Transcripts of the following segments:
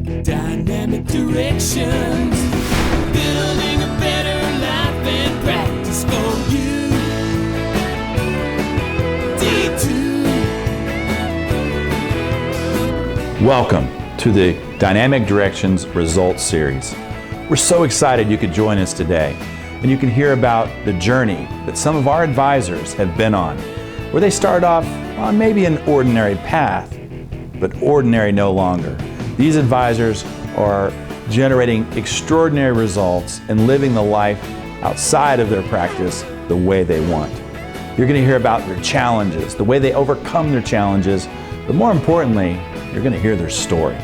Dynamic directions, building a better life and practice for you. D2. Welcome to the Dynamic Directions Results Series. We're so excited you could join us today, and you can hear about the journey that some of our advisors have been on, where they started off on maybe an ordinary path, but ordinary no longer. These advisors are generating extraordinary results and living the life outside of their practice the way they want. You're going to hear about their challenges, the way they overcome their challenges, but more importantly, you're going to hear their story.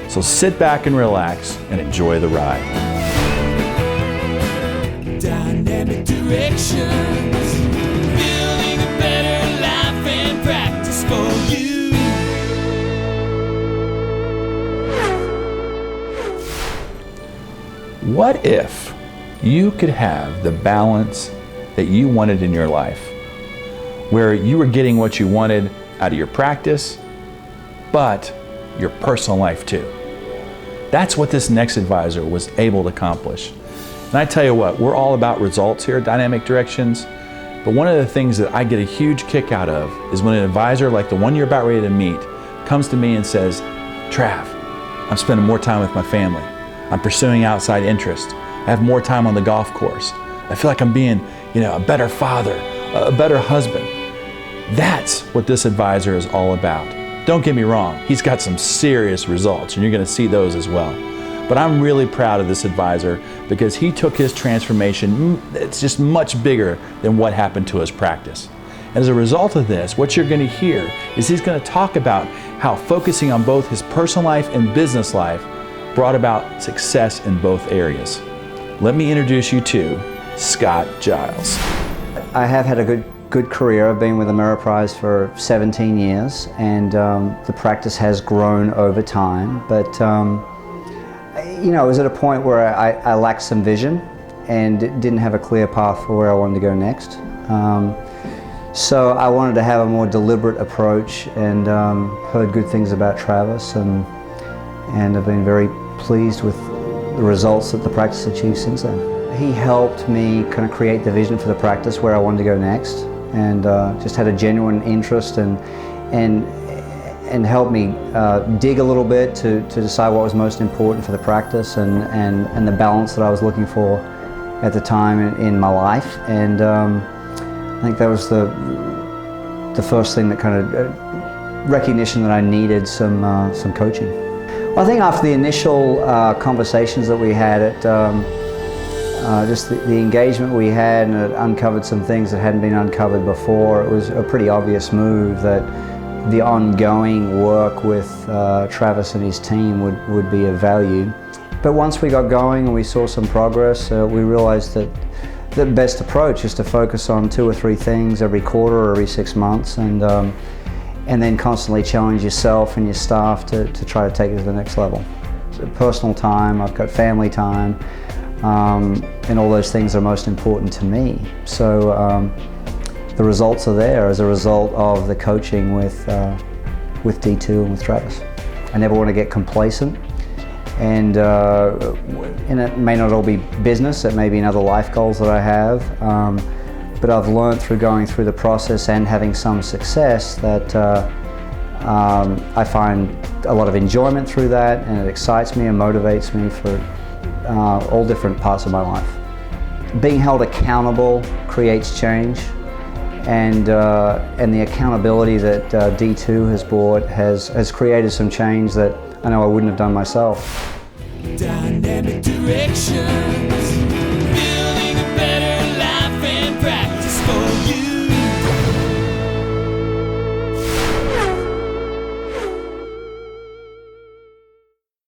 So sit back and relax and enjoy the ride. Dynamic directions, building a better life and practice for you. What if you could have the balance that you wanted in your life, where you were getting what you wanted out of your practice, but your personal life too? That's what this next advisor was able to accomplish. And I tell you what, we're all about results here at Dynamic Directions, but one of the things that I get a huge kick out of is when an advisor like the one you're about ready to meet comes to me and says, Trav, I'm spending more time with my family. I'm pursuing outside interest. I have more time on the golf course. I feel like I'm being, a better father, a better husband. That's what this advisor is all about. Don't get me wrong, he's got some serious results, and you're going to see those as well. But I'm really proud of this advisor because he took his transformation, it's just much bigger than what happened to his practice. And as a result of this, what you're going to hear is he's going to talk about how focusing on both his personal life and business life brought about success in both areas. Let me introduce you to Scott Giles. I have had a good career. I've been with Ameriprise for 17 years, and the practice has grown over time. But I was at a point where I lacked some vision and didn't have a clear path for where I wanted to go next. So I wanted to have a more deliberate approach, and heard good things about Travis, and I've been very pleased with the results that the practice achieved since then. He helped me kind of create the vision for the practice where I wanted to go next, and just had a genuine interest and helped me dig a little bit to decide what was most important for the practice and the balance that I was looking for at the time in my life. And I think that was the first thing that kind of recognition that I needed some coaching. Well, I think after the initial conversations that we had, just the engagement we had, and it uncovered some things that hadn't been uncovered before, it was a pretty obvious move that the ongoing work with Travis and his team would be of value. But once we got going and we saw some progress, we realized that the best approach is to focus on 2 or 3 things every quarter or every 6 months, and then constantly challenge yourself and your staff to try to take it to the next level. So personal time, I've got family time, and all those things are most important to me. So the results are there as a result of the coaching with D2 and with Travis. I never want to get complacent, and it may not all be business, it may be in other life goals that I have. But I've learned through going through the process and having some success that I find a lot of enjoyment through that, and it excites me and motivates me for all different parts of my life. Being held accountable creates change, and the accountability that D2 has brought has created some change that I know I wouldn't have done myself. Dynamic directions.